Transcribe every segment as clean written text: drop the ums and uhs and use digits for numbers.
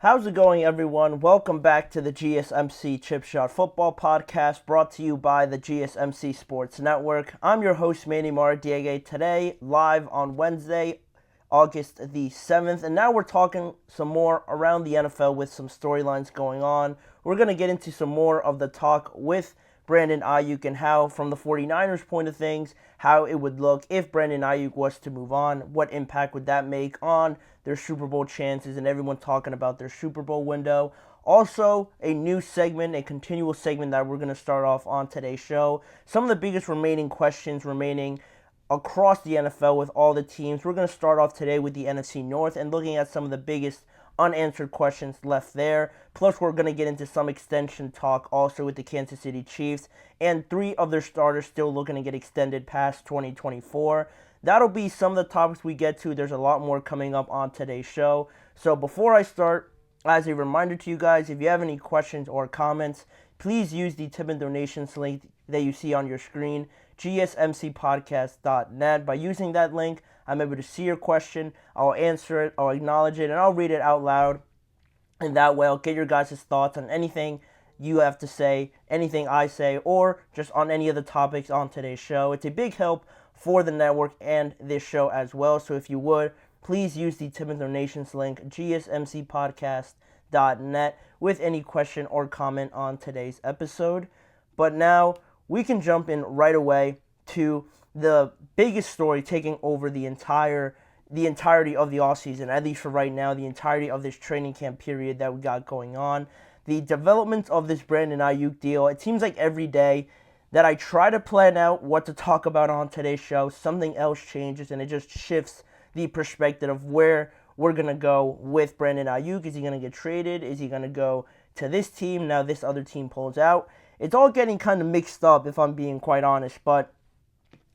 How's it going, everyone? Welcome back to the GSMC Chip Shot Football Podcast, brought to you by the GSMC Sports Network. I'm your host, Manny Maradiege, today, live on Wednesday, August the 7th, and now we're talking some more around the NFL with some storylines going on. We're going to get into some more of the talk with Brandon Aiyuk and how, from the 49ers' point of things, how it would look if Brandon Aiyuk was to move on. What impact would that make on their Super Bowl chances and everyone talking about their Super Bowl window? Also, a new segment, a continual segment that we're going to start off on today's show. Some of the biggest remaining questions remaining across the NFL with all the teams. We're going to start off today with the NFC North and looking at some of the biggest unanswered questions left there. Plus, we're going to get into some extension talk also with the Kansas City Chiefs and three of their starters still looking to get extended past 2024. That'll be some of the topics we get to. There's a lot more coming up on today's show. So before I start, as a reminder to you guys, if you have any questions or comments, please use the tip and donations link that you see on your screen, GSMCPodcast.net. By using that link, I'm able to see your question, I'll answer it, I'll acknowledge it, and I'll read it out loud. And that way, I'll get your guys' thoughts on anything you have to say, anything I say, or just on any of the topics on today's show. It's a big help for the network and this show as well. So if you would, please use the tip and donations link, GSMCPodcast.net, with any question or comment on today's episode. But now, we can jump in right away to the biggest story taking over the entirety of the offseason, at least for right now, the entirety of this training camp period that we got going on. The development of this Brandon Aiyuk deal. It seems like every day that I try to plan out what to talk about on today's show, something else changes and it just shifts the perspective of where we're going to go with Brandon Aiyuk. Is he going to get traded? Is he going to go to this team? Now this other team pulls out. It's all getting kind of mixed up, if I'm being quite honest. But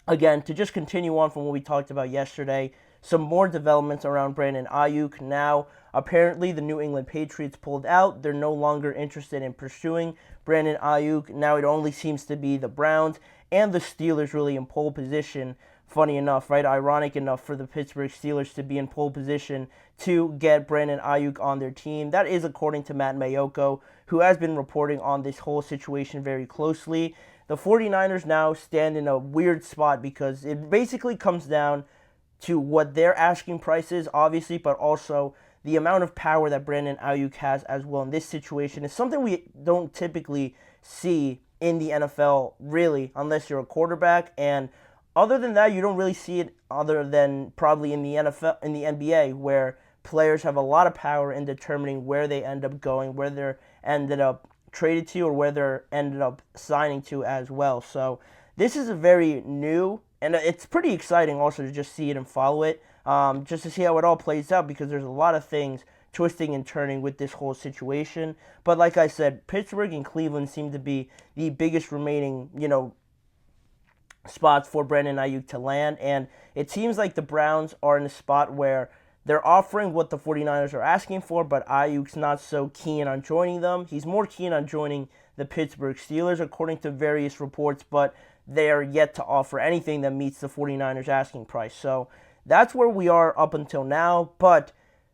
again, to just continue on from what we talked about yesterday, some more developments around Brandon Aiyuk. Now, apparently, the New England Patriots pulled out. They're no longer interested in pursuing Brandon Aiyuk. Now it only seems to be the Browns and the Steelers really in pole position. Funny enough, right? Ironic enough for the Pittsburgh Steelers to be in pole position to get Brandon Aiyuk on their team. That is according to Matt Mayoko, who has been reporting on this whole situation very closely. The 49ers now stand in a weird spot because it basically comes down to what their asking price is, obviously, but also the amount of power that Brandon Aiyuk has as well in this situation is something we don't typically see in the NFL, really, unless you're a quarterback. And other than that, you don't really see it other than probably in the NFL, in the NBA, where players have a lot of power in determining where they end up going, where they're ended up traded to, or where they're ended up signing to as well. So this is a very new, and it's pretty exciting also to just see it and follow it, just to see how it all plays out, because there's a lot of things twisting and turning with this whole situation. But like I said, Pittsburgh and Cleveland seem to be the biggest remaining, spots for Brandon Aiyuk to land, and it seems like the Browns are in a spot where they're offering what the 49ers are asking for, but Aiyuk's not so keen on joining them. He's more keen on joining the Pittsburgh Steelers, according to various reports, but they are yet to offer anything that meets the 49ers asking price. So that's where we are up until now, but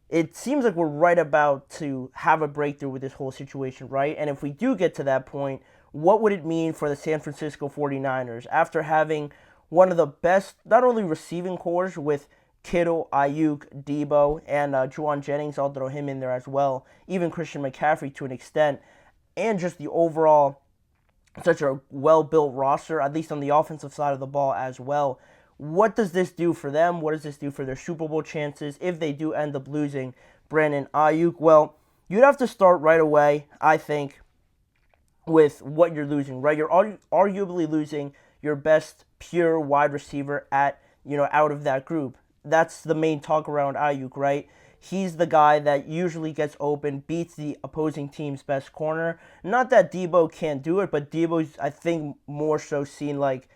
it seems like we're right about to have a breakthrough with this whole situation, right? And if we do get to that point, what would it mean for the San Francisco 49ers after having one of the best, not only receiving cores with Kittle, Aiyuk, Debo, and Juwan Jennings, I'll throw him in there as well, even Christian McCaffrey to an extent, and just the overall such a well-built roster, at least on the offensive side of the ball as well. What does this do for them? What does this do for their Super Bowl chances if they do end up losing Brandon Aiyuk? Well, you'd have to start right away, I think, with what you're losing, right? You're arguably losing your best pure wide receiver out of that group. That's the main talk around Aiyuk, right? He's the guy that usually gets open, beats the opposing team's best corner. Not that Debo can't do it, but Debo's, I think, more so seen like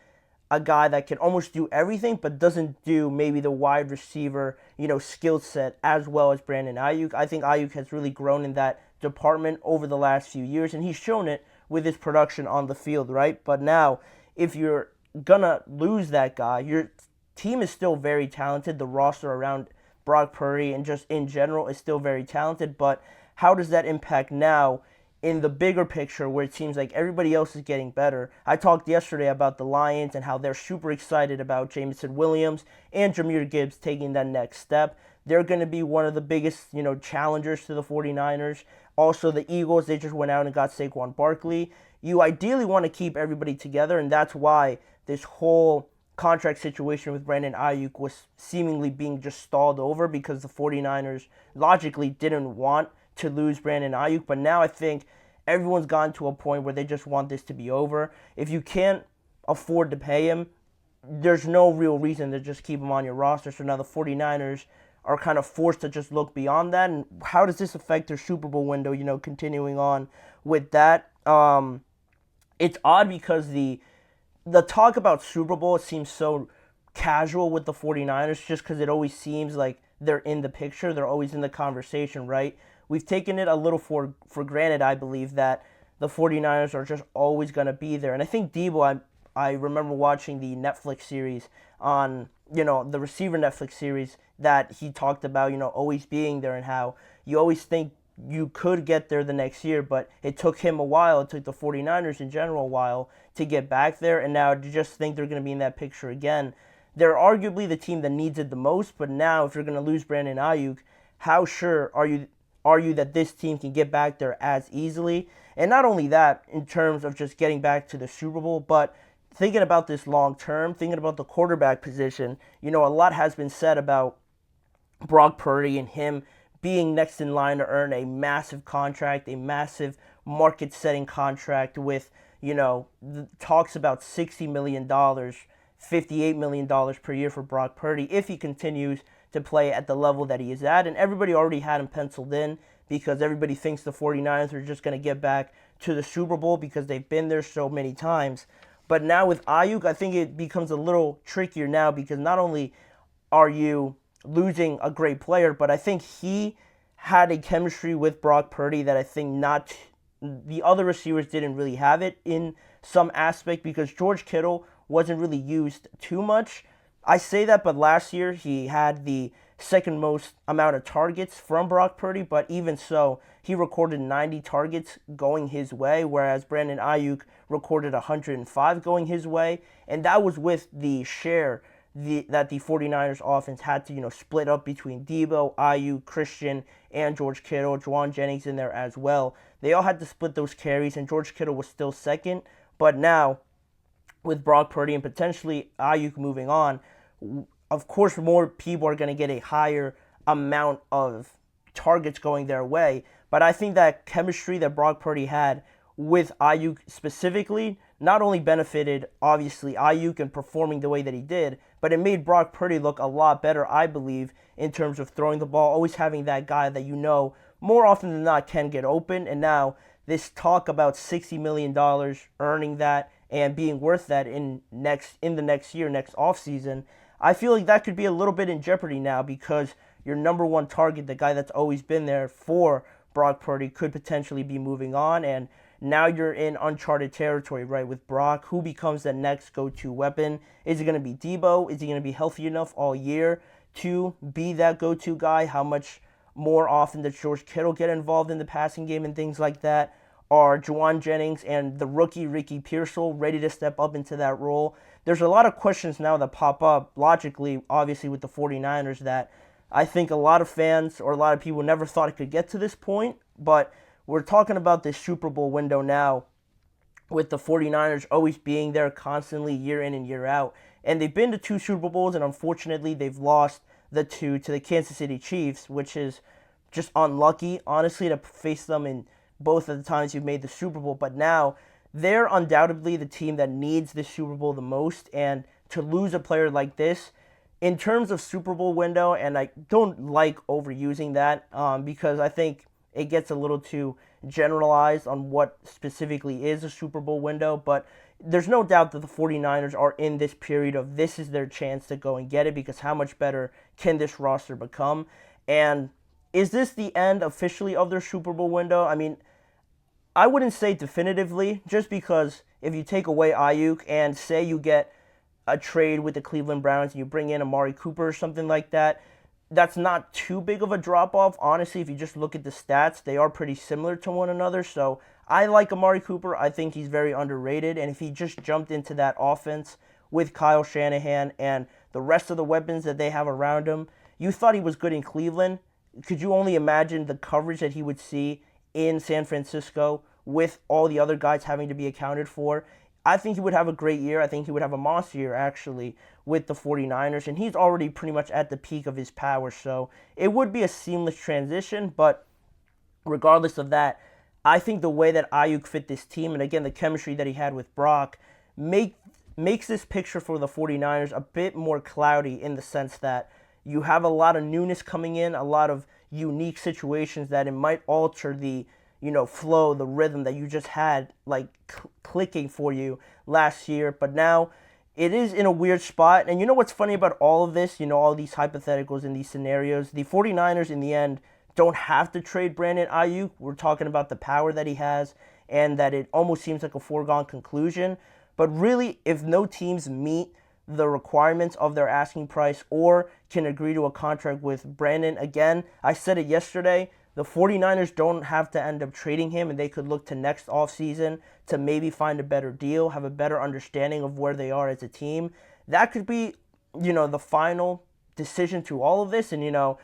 a guy that can almost do everything, but doesn't do maybe the wide receiver, skill set as well as Brandon Aiyuk. I think Aiyuk has really grown in that department over the last few years, and he's shown it with his production on the field, right? But now, if you're gonna lose that guy, your team is still very talented. The roster around Brock Purdy and just in general is still very talented, but how does that impact now in the bigger picture where it seems like everybody else is getting better? I talked yesterday about the Lions and how they're super excited about Jameson Williams and Jahmyr Gibbs taking that next step. They're going to be one of the biggest, challengers to the 49ers. Also, the Eagles, they just went out and got Saquon Barkley. You ideally want to keep everybody together, and that's why this whole contract situation with Brandon Aiyuk was seemingly being just stalled over, because the 49ers logically didn't want to lose Brandon Aiyuk. But now I think everyone's gotten to a point where they just want this to be over. If you can't afford to pay him, there's no real reason to just keep him on your roster. So now the 49ers are kind of forced to just look beyond that. And how does this affect their Super Bowl window, continuing on with that? It's odd because the talk about Super Bowl seems so casual with the 49ers, just because it always seems like they're in the picture. They're always in the conversation, right? We've taken it a little for granted, I believe, that the 49ers are just always going to be there. And I think Debo, I remember watching the Netflix series on, the receiver Netflix series, that he talked about, always being there, and how you always think you could get there the next year, but it took him a while. It took the 49ers in general a while to get back there, and now to just think they're going to be in that picture again. They're arguably the team that needs it the most, but now if you're going to lose Brandon Aiyuk, how sure are you that this team can get back there as easily? And not only that, in terms of just getting back to the Super Bowl, but thinking about this long term, thinking about the quarterback position, a lot has been said about Brock Purdy and him being next in line to earn a massive contract, a massive market-setting contract with, talks about $60 million, $58 million per year for Brock Purdy if he continues to play at the level that he is at. And everybody already had him penciled in, because everybody thinks the 49ers are just going to get back to the Super Bowl because they've been there so many times. But now with Aiyuk, I think it becomes a little trickier now, because not only are you losing a great player, but I think he had a chemistry with Brock Purdy that I think not the other receivers didn't really have it in some aspect, because George Kittle wasn't really used too much. I say that, but last year he had the second most amount of targets from Brock Purdy, but even so, he recorded 90 targets going his way, whereas Brandon Aiyuk recorded 105 going his way, and that was with the share that the 49ers offense had to, split up between Debo, Aiyuk, Christian, and George Kittle, Juwan Jennings in there as well. They all had to split those carries, and George Kittle was still second. But now, with Brock Purdy and potentially Aiyuk moving on, of course more people are going to get a higher amount of targets going their way. But I think that chemistry that Brock Purdy had with Aiyuk specifically not only benefited, obviously, Aiyuk in performing the way that he did, but it made Brock Purdy look a lot better, I believe, in terms of throwing the ball, always having that guy that more often than not can get open. And now this talk about $60 million, earning that and being worth that in the next year, next offseason, I feel like that could be a little bit in jeopardy now, because your number one target, the guy that's always been there for Brock Purdy, could potentially be moving on. And now you're in uncharted territory, right, with Brock. Who becomes that next go-to weapon? Is it going to be Debo? Is he going to be healthy enough all year to be that go-to guy? How much more often does George Kittle get involved in the passing game and things like that? Are Juwan Jennings and the rookie Ricky Pearsall ready to step up into that role? There's a lot of questions now that pop up, logically, obviously, with the 49ers, that I think a lot of fans or a lot of people never thought it could get to this point. But we're talking about this Super Bowl window now, with the 49ers always being there constantly year in and year out. And they've been to 2 Super Bowls, and unfortunately they've lost the 2 to the Kansas City Chiefs, which is just unlucky, honestly, to face them in both of the times you've made the Super Bowl. But now they're undoubtedly the team that needs the Super Bowl the most, and to lose a player like this, in terms of Super Bowl window, and I don't like overusing that because I think it gets a little too generalized on what specifically is a Super Bowl window, but there's no doubt that the 49ers are in this period of this is their chance to go and get it, because how much better can this roster become? And is this the end officially of their Super Bowl window? I mean, I wouldn't say definitively, just because if you take away Aiyuk and say you get a trade with the Cleveland Browns and you bring in Amari Cooper or something like that, that's not too big of a drop off. Honestly, if you just look at the stats, they are pretty similar to one another. So I like Amari Cooper. I think he's very underrated. And if he just jumped into that offense with Kyle Shanahan and the rest of the weapons that they have around him, you thought he was good in Cleveland. Could you only imagine the coverage that he would see in San Francisco with all the other guys having to be accounted for? I think he would have a great year. I think he would have a monster year, actually, with the 49ers. And he's already pretty much at the peak of his power. So it would be a seamless transition. But regardless of that, I think the way that Aiyuk fit this team, and again, the chemistry that he had with Brock, makes this picture for the 49ers a bit more cloudy in the sense that you have a lot of newness coming in, a lot of unique situations that it might alter the flow, the rhythm that you just had like clicking for you last year. But now it is in a weird spot. And you know what's funny about all of this, all these hypotheticals and these scenarios? The 49ers in the end don't have to trade Brandon Aiyuk. We're talking about the power that he has and that it almost seems like a foregone conclusion. But really, if no teams meet the requirements of their asking price or can agree to a contract with Brandon, again, I said it yesterday, the 49ers don't have to end up trading him, and they could look to next offseason to maybe find a better deal, have a better understanding of where they are as a team. That could be, the final decision to all of this, and,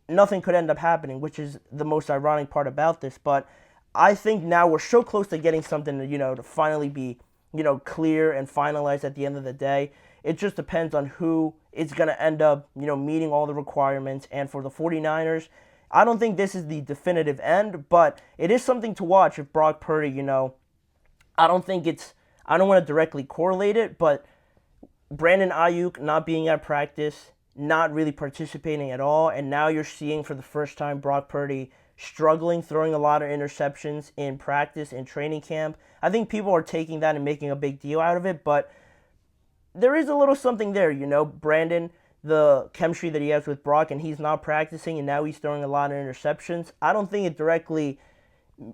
nothing could end up happening, which is the most ironic part about this. But I think now we're so close to getting something, to finally be, clear and finalized at the end of the day. It just depends on who is going to end up, meeting all the requirements. And for the 49ers, I don't think this is the definitive end, but it is something to watch if Brock Purdy, I don't want to directly correlate it, but Brandon Aiyuk not being at practice, not really participating at all, and now you're seeing for the first time Brock Purdy struggling, throwing a lot of interceptions in practice, in training camp. I think people are taking that and making a big deal out of it, but there is a little something there, Brandon, the chemistry that he has with Brock, and he's not practicing, and now he's throwing a lot of interceptions. I don't think it directly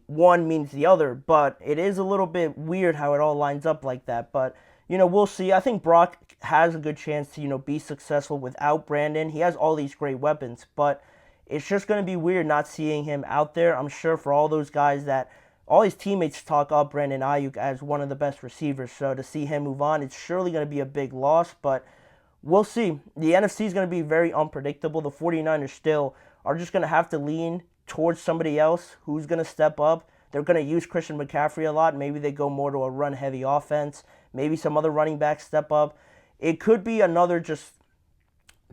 one means the other, but it is a little bit weird how it all lines up like that. But, we'll see. I think Brock has a good chance to, be successful without Brandon. He has all these great weapons, but it's just going to be weird not seeing him out there. I'm sure for all those guys that all his teammates talk up Brandon Aiyuk as one of the best receivers. So to see him move on, it's surely going to be a big loss, but we'll see. The NFC is going to be very unpredictable. The 49ers still are just going to have to lean towards somebody else who's going to step up. They're going to use Christian McCaffrey a lot. Maybe they go more to a run-heavy offense. Maybe some other running backs step up. It could be another just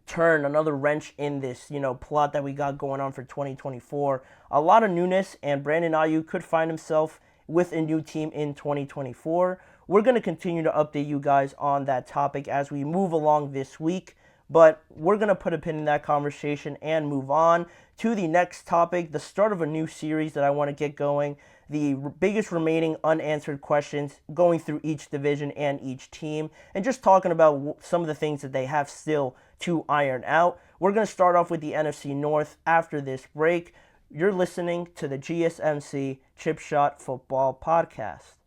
turn, another wrench in this, plot that we got going on for 2024. A lot of newness, and Brandon Aiyuk could find himself with a new team in 2024. We're going to continue to update you guys on that topic as we move along this week, but we're going to put a pin in that conversation and move on to the next topic, the start of a new series that I want to get going, the biggest remaining unanswered questions going through each division and each team, and just talking about some of the things that they have still to iron out. We're going to start off with the NFC North after this break. You're listening to the GSMC Chip Shot Football Podcast.